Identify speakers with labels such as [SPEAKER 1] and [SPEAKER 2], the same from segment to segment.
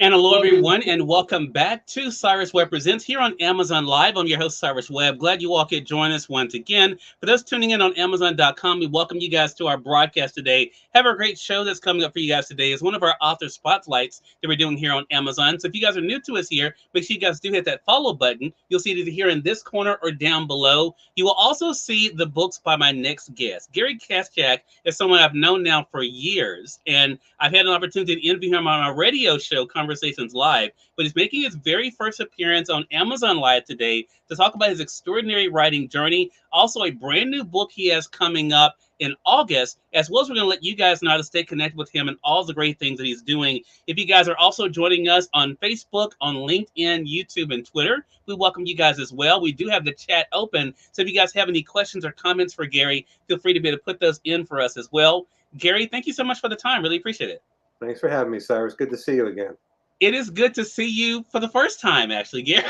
[SPEAKER 1] And hello, everyone, and welcome back to Cyrus Webb Presents here on Amazon Live. I'm your host, Cyrus Webb. Glad you all could join us once again. For those tuning in on Amazon.com, we welcome you guys to our broadcast today. Have a great show that's coming up for you guys today. It's one of our author spotlights that we're doing here on Amazon. So if you guys are new to us here, make sure you guys do hit that follow button. You'll see it either here in this corner or down below. You will also see the books by my next guest. Gary Kaschak is someone I've known now for years, and I've had an opportunity to interview him on our radio show, Conversations Live, but he's making his very first appearance on Amazon Live today to talk about his extraordinary writing journey. Also, a brand new book he has coming up in August, as well as we're going to let you guys know how to stay connected with him and all the great things that he's doing. If you guys are also joining us on Facebook, on LinkedIn, YouTube, and Twitter, we welcome you guys as well. We do have the chat open, so if you guys have any questions or comments for Gary, feel free to be able to put those in for us as well. Gary, thank you so much for the time. Really appreciate it.
[SPEAKER 2] Thanks for having me, Cyrus. Good to see you again.
[SPEAKER 1] It is good to see you for the first time, actually, Gary.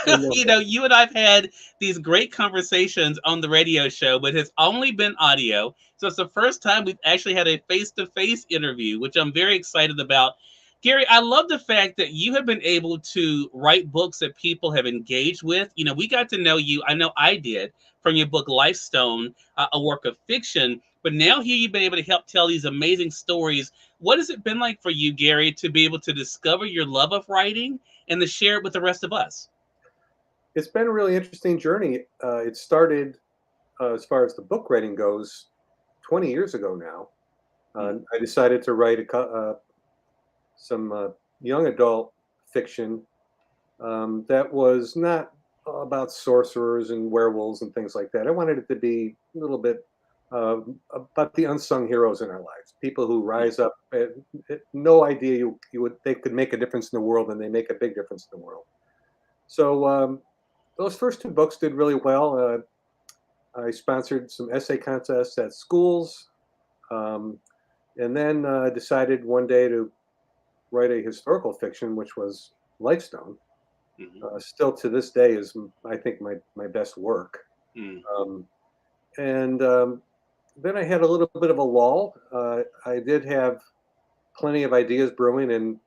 [SPEAKER 2] Okay.
[SPEAKER 1] You and I've had these great conversations on the radio show, but it's only been audio. So it's the first time we've actually had a face-to-face interview, which I'm very excited about. Gary, I love the fact that you have been able to write books that people have engaged with. We got to know you. I know I did from your book Lifestone, a work of fiction. But now here you've been able to help tell these amazing stories. What has it been like for you, Gary, to be able to discover your love of writing and to share it with the rest of us?
[SPEAKER 2] It's been a really interesting journey. It started, as far as the book writing goes, 20 years ago now. I decided to write some young adult fiction that was not about sorcerers and werewolves and things like that. I wanted it to be a little bit about the unsung heroes in our lives, people who rise up, no idea they could make a difference in the world, and they make a big difference in the world. So those first two books did really well. I sponsored some essay contests at schools, and then decided one day to write a historical fiction, which was Lifestone. Still to this day is, I think, my best work. And then I had a little bit of a lull. I did have plenty of ideas brewing, and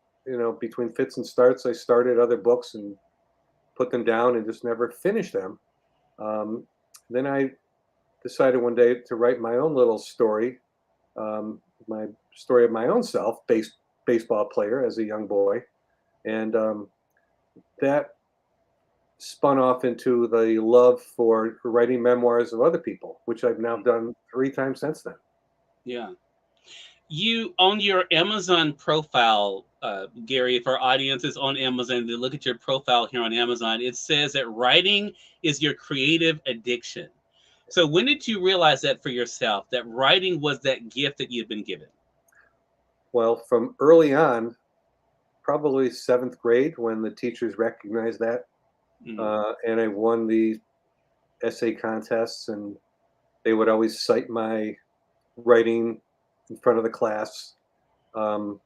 [SPEAKER 2] between fits and starts, I started other books and put them down and just never finished them. Then I decided one day to write my own little story, my story of my own self, baseball player as a young boy, and that spun off into the love for writing memoirs of other people, which I've now done 3 times since then.
[SPEAKER 1] Yeah. You, on your Amazon profile, Gary, if our audience is on Amazon, they look at your profile here on Amazon, it says that writing is your creative addiction. So when did you realize that for yourself, that writing was that gift that you've been given?
[SPEAKER 2] Well, from early on, probably 7th grade, when the teachers recognized that, and I won the essay contests, and they would always cite my writing in front of the class. But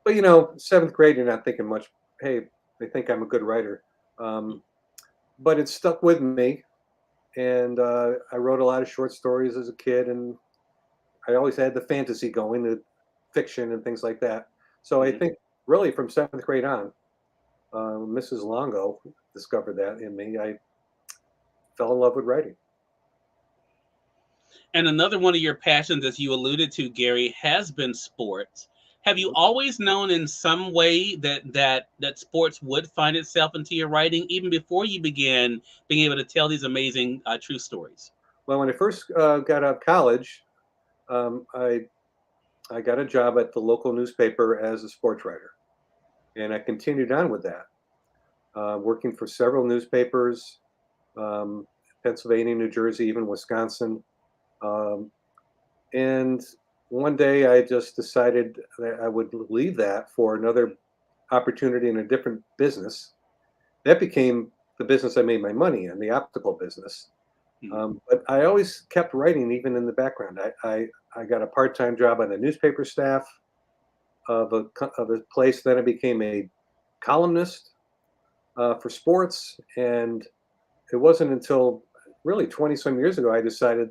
[SPEAKER 2] 7th grade, you're not thinking much. Hey, they think I'm a good writer. But it stuck with me, and I wrote a lot of short stories as a kid, and I always had the fantasy going, the fiction and things like that. So I think really from 7th grade on, Mrs. Longo discovered that in me. I fell in love with writing.
[SPEAKER 1] And another one of your passions, as you alluded to, Gary, has been sports. Have you always known in some way that sports would find itself into your writing, even before you began being able to tell these amazing true stories?
[SPEAKER 2] Well, when I first got out of college, I got a job at the local newspaper as a sports writer, and I continued on with that, working for several newspapers, Pennsylvania, New Jersey, even Wisconsin. And one day I just decided that I would leave that for another opportunity in a different business. That became the business I made my money in, the optical business. But I always kept writing, even in the background. I got a part-time job on the newspaper staff of a place. Then I became a columnist for sports, and it wasn't until really 20 some years ago I decided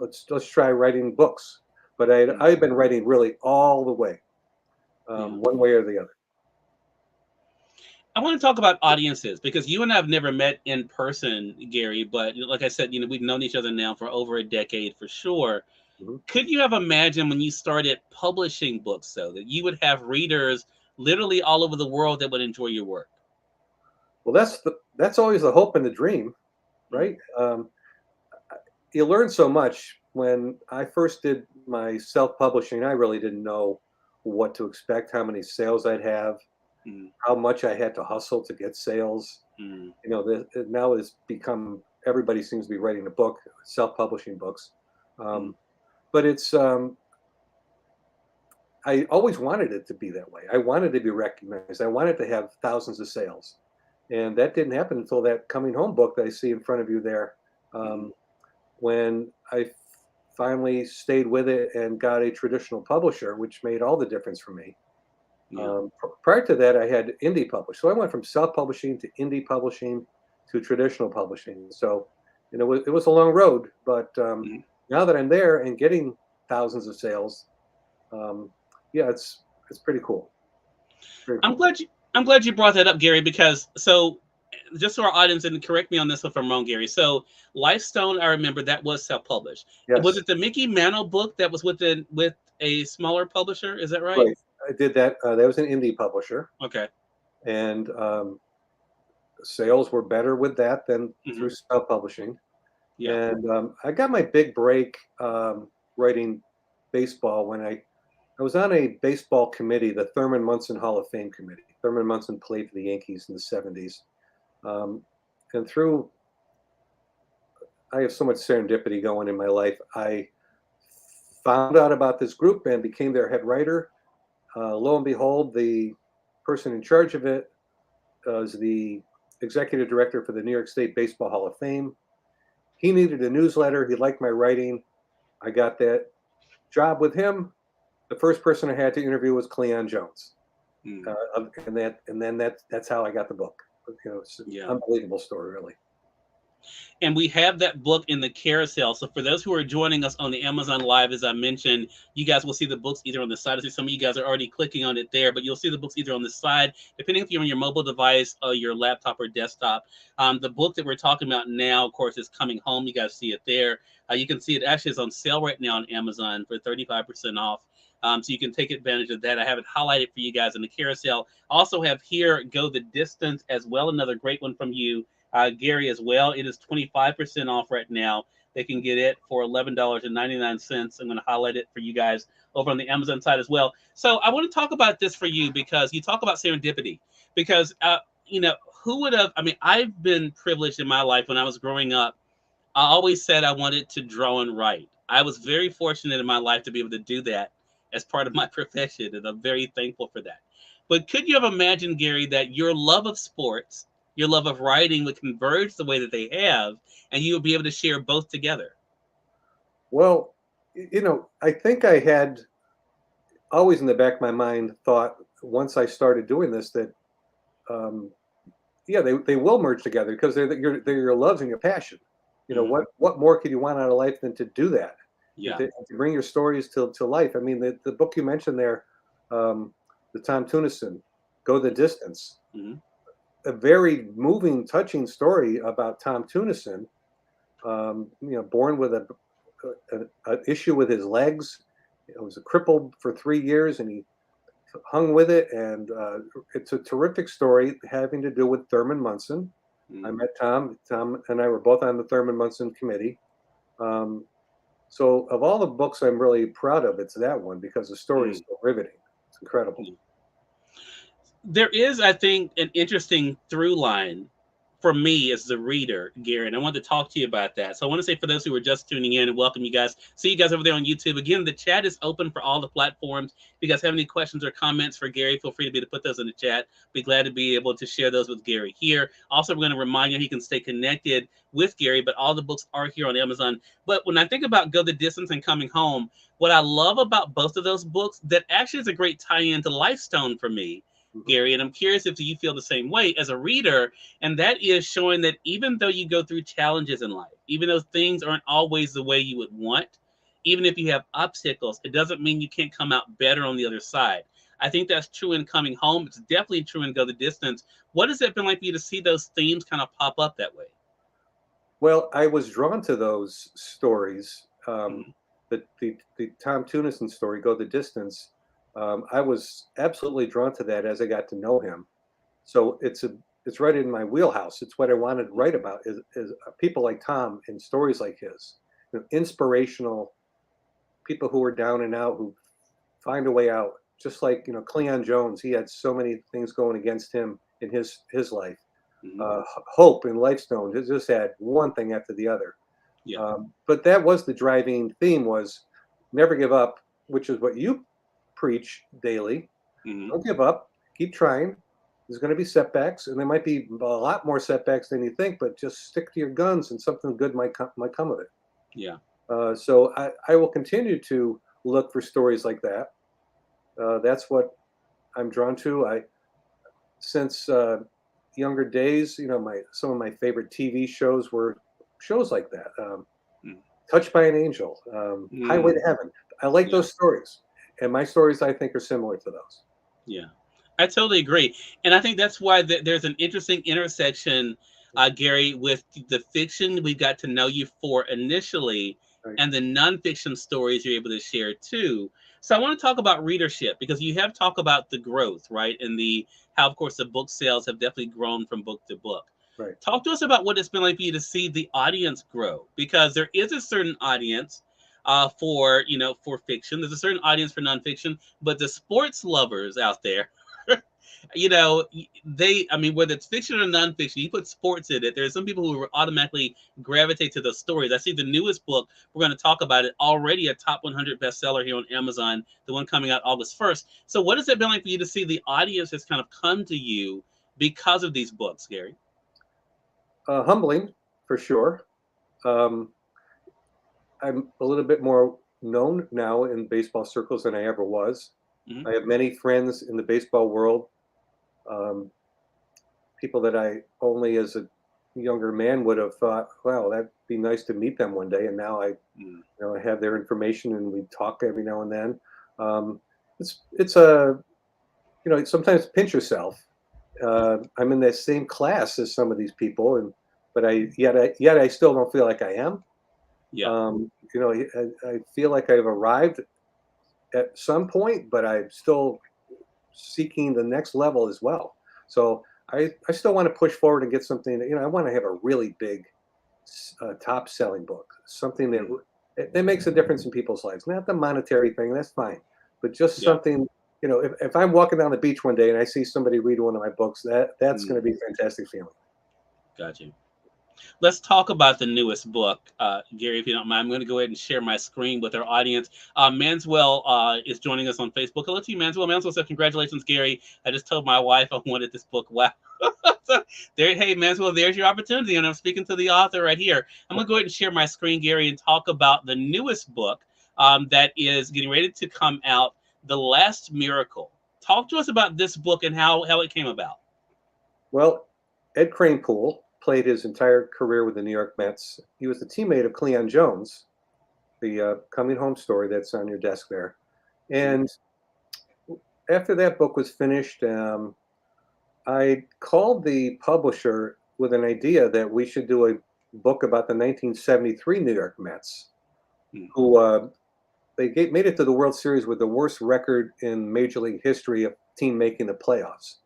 [SPEAKER 2] let's try writing books. But I've been writing really all the way, one way or the other.
[SPEAKER 1] I want to talk about audiences because you and I have never met in person, Gary. But like I said, we've known each other now for over a decade for sure.
[SPEAKER 2] Mhm.
[SPEAKER 1] Could you have imagined when you started publishing books, though, that you would have readers literally all over the world that would enjoy your work?
[SPEAKER 2] Well, that's always the hope and the dream,
[SPEAKER 1] Mm,
[SPEAKER 2] right? You learn so much. When I first did my self-publishing, I really didn't know what to expect, how many sales I'd have,
[SPEAKER 1] mm,
[SPEAKER 2] how much I had to hustle to get sales.
[SPEAKER 1] mm,
[SPEAKER 2] Now it's become everybody seems to be writing a book, self-publishing books.
[SPEAKER 1] mm,
[SPEAKER 2] Um, but I always wanted it to be that way. I wanted to be recognized. I wanted to have thousands of sales, and that didn't happen until that Coming Home book that I see in front of you there.
[SPEAKER 1] mm.
[SPEAKER 2] Um, when I finally stayed with it and got a traditional publisher, which made all the difference for me.
[SPEAKER 1] Yeah.
[SPEAKER 2] Prior to that, I had indie published. So I went from self-publishing to indie publishing to traditional publishing. So, it was a long road, but
[SPEAKER 1] Mm.
[SPEAKER 2] now that I'm there and getting thousands of sales, um, yeah, it's pretty cool. Very
[SPEAKER 1] I'm
[SPEAKER 2] cool.
[SPEAKER 1] glad you I'm glad you brought that up, Gary, because so just so our audience and correct me on this if I'm wrong, Gary. So Lifestone, I remember that was self-published. Was
[SPEAKER 2] Yes,
[SPEAKER 1] it the Mickey Mantle book that was with a smaller publisher? Is that right?
[SPEAKER 2] right. I did that. That was an indie publisher,
[SPEAKER 1] Okay.
[SPEAKER 2] and sales were better with that than
[SPEAKER 1] Hmm.
[SPEAKER 2] through self-publishing.
[SPEAKER 1] Yeah.
[SPEAKER 2] And I got my big break writing baseball when I was on a baseball committee, the Thurman Munson Hall of Fame committee. Thurman Munson played for the Yankees in the 70s. Um, and I have so much serendipity going in my life. I found out about this group and became their head writer. Lo and behold, the person in charge of it is the executive director for the New York State Baseball Hall of Fame. He needed a newsletter. He liked my writing. I got that job with him. The first person I had to interview was Cleon Jones,
[SPEAKER 1] Mm.
[SPEAKER 2] and then that's how I got the book. It's an
[SPEAKER 1] Yeah.
[SPEAKER 2] unbelievable story, really.
[SPEAKER 1] And we have that book in the carousel. So for those who are joining us on the Amazon Live, as I mentioned, you guys will see the books either on the side. I see some of you guys are already clicking on it there, but you'll see the books either on the side, depending if you're on your mobile device or your laptop or desktop. The book that we're talking about now, of course, is Coming Home. You guys see it there. You can see it actually is on sale right now on Amazon for 35% off. So you can take advantage of that. I have it highlighted for you guys in the carousel. I also have here Go the Distance as well, another great one from you, Gary, as well. It is 25% off right now. They can get it for $11.99. I'm going to highlight it for you guys over on the Amazon side as well. So I want to talk about this for you because you talk about serendipity. Because, who would have, I mean, I've been privileged in my life when I was growing up. I always said I wanted to draw and write. I was very fortunate in my life to be able to do that as part of my profession, and I'm very thankful for that. But could you have imagined, Gary, that your love of sports, your love of writing would converge the way that they have, and you would be able to share both together?
[SPEAKER 2] Well, I think I had always in the back of my mind thought once I started doing this that um, yeah, they will merge together because they're your loves and your passion.
[SPEAKER 1] Mm,
[SPEAKER 2] What more could you want out of life than to do that? And
[SPEAKER 1] yeah.
[SPEAKER 2] to bring your stories to life. I mean, the book you mentioned there, the Tom Tunison, Go the Distance,
[SPEAKER 1] Mm,
[SPEAKER 2] a very moving, touching story about Tom Tunison, born with an issue with his legs. It was a crippled for 3 years, and he hung with it. And it's a terrific story having to do with Thurman Munson. I
[SPEAKER 1] mm,
[SPEAKER 2] met Tom. Tom and I were both on the Thurman Munson committee. Um, so, of all the books I'm really proud of, it's that one because the story is
[SPEAKER 1] mm.
[SPEAKER 2] so riveting. It's incredible.
[SPEAKER 1] There is, I think, an interesting through line for me as the reader, Gary, and I wanted to talk to you about that. So I want to say for those who are just tuning in and welcome you guys. See you guys over there on YouTube. Again, the chat is open for all the platforms. If you guys have any questions or comments for Gary, feel free to be to put those in the chat. Be glad to be able to share those with Gary here. Also, we're going to remind you he can stay connected with Gary, but all the books are here on Amazon. But when I think about Go the Distance and Coming Home, what I love about both of those books that actually is a great tie-in to Lifestone for me,
[SPEAKER 2] Mhm.
[SPEAKER 1] Gary, and I'm curious if you feel the same way as a reader, and that is showing that even though you go through challenges in life, even though things aren't always the way you would want, even if you have obstacles, it doesn't mean you can't come out better on the other side. I think that's true in Coming Home. It's definitely true in Go the Distance. What has it been like for you to see those themes kind of pop up that way?
[SPEAKER 2] Well, I was drawn to those stories.
[SPEAKER 1] Mhm.
[SPEAKER 2] The Tom Tunison story, Go the Distance. I was absolutely drawn to that as I got to know him. So it's right in my wheelhouse. It's what I wanted to write about is people like Tom and stories like his, inspirational people who are down and out who find a way out. Just like Cleon Jones, he had so many things going against him in his life.
[SPEAKER 1] Mhm.
[SPEAKER 2] Hope and Lifestone just had one thing after the other.
[SPEAKER 1] Yeah.
[SPEAKER 2] But that was the driving theme was never give up, which is what you preach daily.
[SPEAKER 1] Mhm.
[SPEAKER 2] Don't give up. Keep trying. There's going to be setbacks, and there might be a lot more setbacks than you think. But just stick to your guns, and something good might come of it.
[SPEAKER 1] Yeah.
[SPEAKER 2] So I will continue to look for stories like that. That's what I'm drawn to. I since younger days, my some of my favorite TV shows were shows like that.
[SPEAKER 1] Mm.
[SPEAKER 2] Touched by an Angel, Highway to
[SPEAKER 1] Mm.
[SPEAKER 2] Heaven. I like
[SPEAKER 1] Yeah.
[SPEAKER 2] those stories, and my stories I think are similar to those.
[SPEAKER 1] Yeah, I totally agree, and I think that's why there's an interesting intersection, Gary, with the fiction we got to know you for initially,
[SPEAKER 2] Right.
[SPEAKER 1] and the nonfiction stories you're able to share too. So I want to talk about readership because you have talked about the growth, right, and the how, of course, the book sales have definitely grown from book to book.
[SPEAKER 2] Right.
[SPEAKER 1] Talk to us about what it's been like for you to see the audience grow, because there is a certain audience for for fiction. There's a certain audience for nonfiction, but the sports lovers out there, I mean, whether it's fiction or nonfiction, you put sports in it. There's some people who automatically gravitate to those stories. I see the newest book we're going to talk about it already a top 100 bestseller here on Amazon, the one coming out August 1st. So, what has it been like for you to see the audience has kind of come to you because of these books, Gary?
[SPEAKER 2] Humbling for sure. Um, I'm a little bit more known now in baseball circles than I ever was.
[SPEAKER 1] Hmm.
[SPEAKER 2] I have many friends in the baseball world, um, people that I only as a younger man would have thought, "Wow, that'd be nice to meet them one day." And now I have their information, and we talk every now and then. Um, it's a sometimes pinch yourself. I'm in the same class as some of these people, and but I still don't feel like I am.
[SPEAKER 1] Yeah,
[SPEAKER 2] I feel like I've arrived at some point, but I'm still seeking the next level as well. So I still want to push forward and get something. I want to have a really big, top selling book, something
[SPEAKER 1] mm,
[SPEAKER 2] that makes a difference in people's lives. Not the monetary thing, that's fine, but just
[SPEAKER 1] yeah.
[SPEAKER 2] something. If I'm walking down the beach one day and I see somebody read one of my books, that's going to
[SPEAKER 1] Mm,
[SPEAKER 2] be a fantastic feeling.
[SPEAKER 1] got you. Let's talk about the newest book, Gary, if you don't mind. I'm going to go ahead and share my screen with our audience. Manswell is joining us on Facebook. Hello to you, Manswell. Manswell said, "Congratulations, Gary. I just told my wife I wanted this book." Wow. So hey, Manswell, there's your opportunity. And I'm speaking to the author right here. I'm going to go ahead and share my screen, Gary, and talk about the newest book that is getting ready to come out, The Last Miracle. Talk to us about this book and how it came about.
[SPEAKER 2] Well, Ed Kranepool played his entire career with the New York Mets. He was the teammate of Cleon Jones, the coming home story that's on your desk there.
[SPEAKER 1] Mm,
[SPEAKER 2] And after that book was finished, I called the publisher with an idea that we should do a book about the 1973 New York Mets,
[SPEAKER 1] mm,
[SPEAKER 2] who made it to the World Series with the worst record in Major League history of team making the playoffs.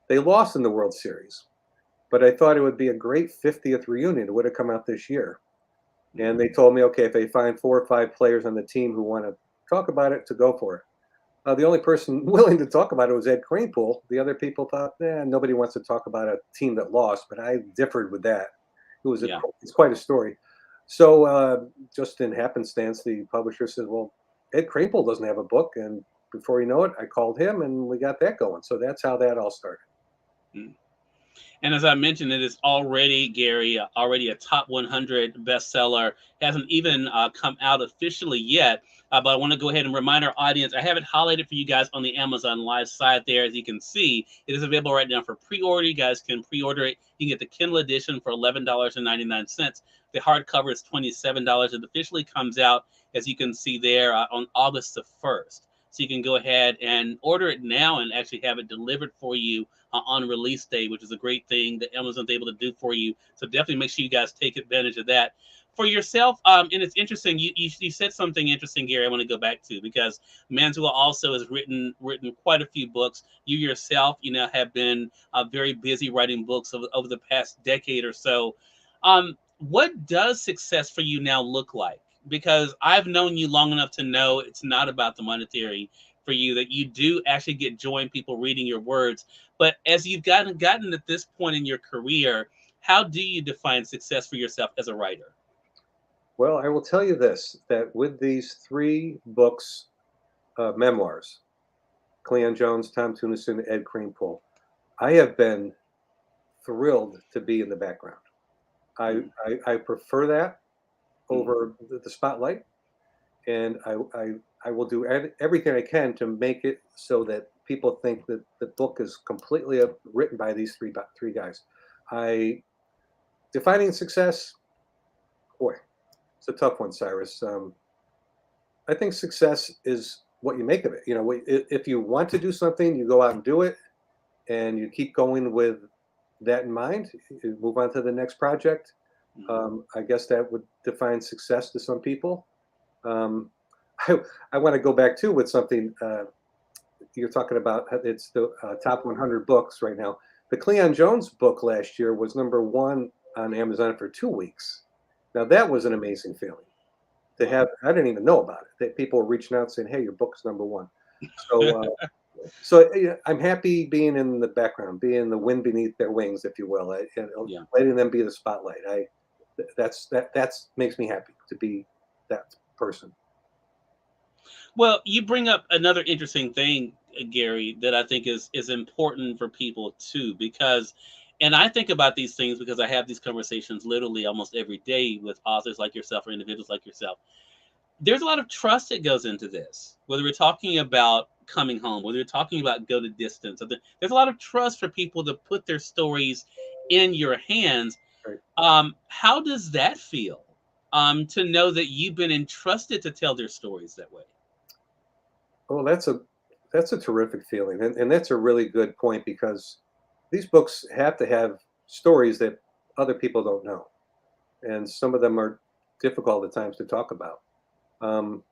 [SPEAKER 2] They lost in the World Series, but I thought it would be a great 50th reunion. It would have come out this year.
[SPEAKER 1] mm.
[SPEAKER 2] And they told me, okay, if they find 4 or 5 players on the team who want to talk about it, to go for it. The only person willing to talk about it was Ed Kranepool. The other people thought, nobody wants to talk about a team that lost, but I differed with that.
[SPEAKER 1] Yeah.
[SPEAKER 2] It's quite a story. So just in happenstance, the publisher said, well, Ed Kranepool doesn't have a book. And before you know it, I called him and we got that going. So that's how that all started.
[SPEAKER 1] Mm. And as I mentioned, it is already, Gary, already a top 100 bestseller. Hasn't even come out officially yet. But I want to go ahead and remind our audience, I have it highlighted for you guys on the Amazon Live side there. As you can see, it is available right now for pre-order. You guys can pre-order it. You can get the Kindle edition for $11.99. The hardcover is $27. It officially comes out, as you can see there, on August the 1st. so you can go ahead and order it now and actually have it delivered for you on release day, which is a great thing that Amazon's able to do for you. So definitely make sure you guys take advantage of that for yourself. And it's interesting. You said something interesting, Gary. I want to go back to because Mantua also has written quite a few books. You yourself, have been very busy writing books over the past decade or so. What does success for you now look like? Because I've known you long enough to know it's not about the monetary for you, that you do actually get joy in people reading your words. But as you've gotten at this point in your career, how do you define success for yourself as a writer?
[SPEAKER 2] Well, I will tell you this, that with these 3 books, memoirs, Cleon Jones, Tom Tunison, Ed Kranepool, I have been thrilled to be in the background. I prefer that over the spotlight, and I will do everything I can to make it so that people think that the book is completely written by these three guys. I Defining success, boy, it's a tough one, Cyrus. I think success is what you make of it. If you want to do something, you go out and do it, and you keep going with that in mind. You move on to the next project. I guess that would define success to some people. Um, I want to go back too with something you're talking about. It's the top 100 books right now. The Cleon Jones book last year was #1 on Amazon for 2 weeks. Now that was an amazing feeling to have. I didn't even know about it. That people were reaching out saying, "Hey, your book's #1." So, I'm happy being in the background, being the wind beneath their wings, if you will, and
[SPEAKER 1] Yeah.
[SPEAKER 2] letting them be the spotlight. That's makes me happy to be that person.
[SPEAKER 1] Well, you bring up another interesting thing, Gary, that I think is important for people too, because, and I think about these things because I have these conversations literally almost every day with authors like yourself or individuals like yourself. There's a lot of trust that goes into this, whether we're talking about coming home, whether we're talking about go to distance. There's a lot of trust for people to put their stories in your hands.
[SPEAKER 2] Right.
[SPEAKER 1] How does that feel? To know that you've been entrusted to tell their stories that way.
[SPEAKER 2] Well, that's a terrific feeling, and that's a really good point because these books have to have stories that other people don't know, and some of them are difficult at times to talk about. Um,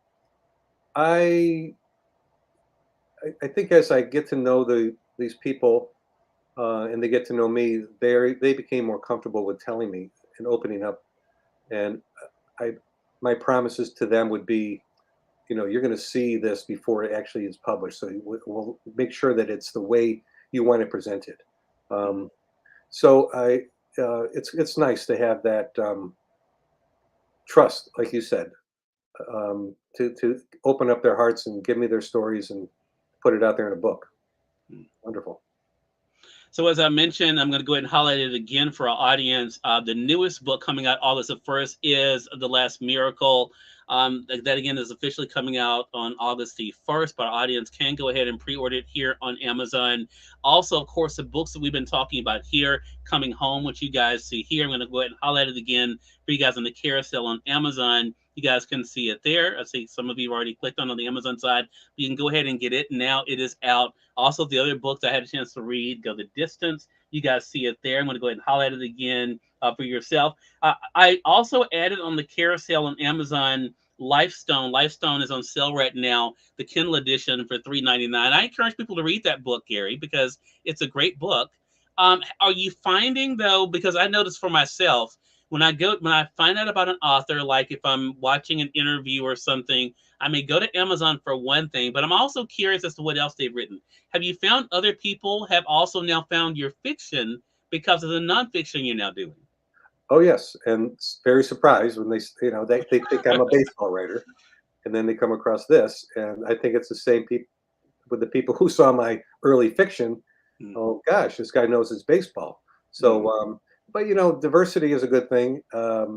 [SPEAKER 2] I I think as I get to know these people and they get to know me, they became more comfortable with telling me and opening up. And I my promises to them would be, you're going to see this before it actually is published. So we'll make sure that it's the way you want it presented. Um, so it's nice to have that trust, like you said, to open up their hearts and give me their stories and put it out there in a book. Wonderful.
[SPEAKER 1] So as I mentioned, I'm going to go ahead and highlight it again for our audience. The newest book coming out August the 1st is The Last Miracle. That again is officially coming out on August the 1st, but our audience can go ahead and pre-order it here on Amazon. Also, of course, the books that we've been talking about here, Coming Home, which you guys see here. I'm going to go ahead and highlight it again for you guys on the carousel on Amazon. You guys can see it there. I see some of you have already clicked on the Amazon side. You can go ahead and get it. Now it is out. Also, the other books I had a chance to read, Go the Distance. You guys see it there. I'm going to go ahead and highlight it again for yourself. I also added on the carousel on Amazon Lifestone. Lifestone is on sale right now, the Kindle edition for $3.99. I encourage people to read that book, Gary, because it's a great book. Are you finding though? Because I noticed for myself when I find out about an author, like if I'm watching an interview or something, I may go to Amazon for one thing, but I'm also curious as to what else they've written. Have you found other people have also now found your fiction because of the nonfiction you're now doing?
[SPEAKER 2] Oh yes, and very surprised when they think I'm a baseball writer, and then they come across this, and I think it's the same people with the people who saw my early fiction.
[SPEAKER 1] Mm.
[SPEAKER 2] Oh gosh, this guy knows his baseball.
[SPEAKER 1] Mm.
[SPEAKER 2] So, but diversity is a good thing,
[SPEAKER 1] Yeah.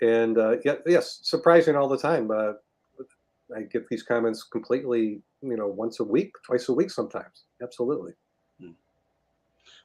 [SPEAKER 2] and yeah, yes, surprising all the time. I get these comments completely, once a week, twice a week, sometimes. Absolutely.
[SPEAKER 1] Mm.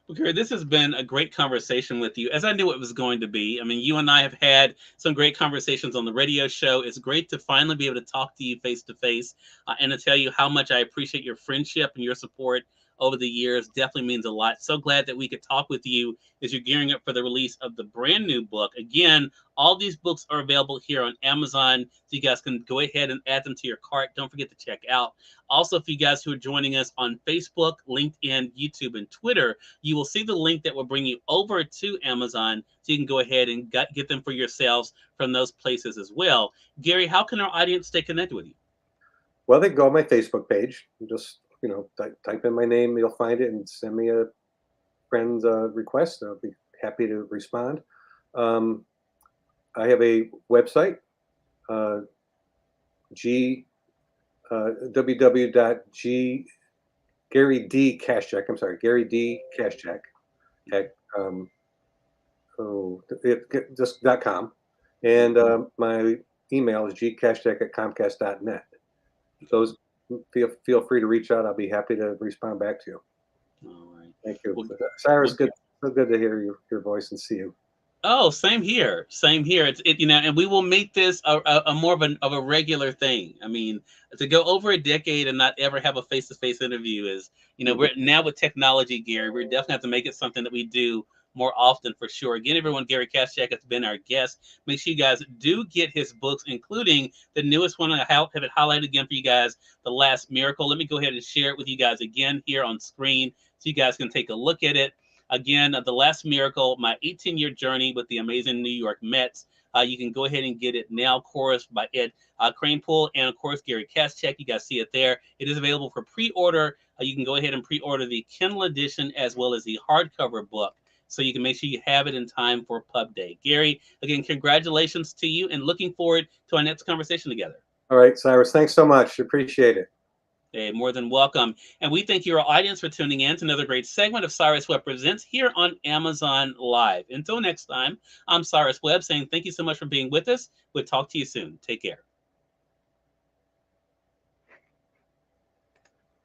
[SPEAKER 1] Well, Gary, this has been a great conversation with you, as I knew it was going to be. I mean, you and I have had some great conversations on the radio show. It's great to finally be able to talk to you face to face and to tell you how much I appreciate your friendship and your support over the years. Definitely means a lot. So glad that we could talk with you as you're gearing up for the release of the brand new book. Again, all these books are available here on Amazon, so you guys can go ahead and add them to your cart. Don't forget to check out. Also, for you guys who are joining us on Facebook, LinkedIn, YouTube, and Twitter, you will see the link that will bring you over to Amazon, so you can go ahead and get them for yourselves from those places as well. Gary, how can our audience stay connected with you?
[SPEAKER 2] Well, they go on my Facebook page. Just type in my name, you'll find it, and send me a friend's request. I'll be happy to respond. I have a website, www.g Gary D. Kaschak. I'm sorry, Gary D. Kaschak at just .com, and my email is gkaschak@comcast.net. Those feel free to reach out. I'll be happy to respond back to you.
[SPEAKER 1] All right.
[SPEAKER 2] Thank you, Cyrus.
[SPEAKER 1] Well,
[SPEAKER 2] So good to hear your voice and see you.
[SPEAKER 1] Oh, same here. Same here. It's and we will make this a more of a regular thing. I mean, to go over a decade and not ever have a face-to-face interview is, we're now with technology, Gary. We're definitely have to make it something that we do more often for sure. Again, everyone, Gary Kaschak has been our guest. Make sure you guys do get his books, including the newest one. I have it highlighted again for you guys, The Last Miracle. Let me go ahead and share it with you guys again here on screen so you guys can take a look at it. Again, The Last Miracle, my 18-year journey with the amazing New York Mets. You can go ahead and get it now, of course, by Ed Kranepool and, of course, Gary Kaschak. You guys see it there. It is available for pre-order. You can go ahead and pre-order the Kindle edition as well as the hardcover book, so you can make sure you have it in time for Pub Day. Gary, again, congratulations to you, and looking forward to our next conversation together.
[SPEAKER 2] All right, Cyrus, thanks so much. Appreciate it.
[SPEAKER 1] Hey, more than welcome. And we thank your audience for tuning in to another great segment of Cyrus Webb Presents here on Amazon Live. Until next time, I'm Cyrus Webb saying thank you so much for being with us. We'll talk to you soon. Take care.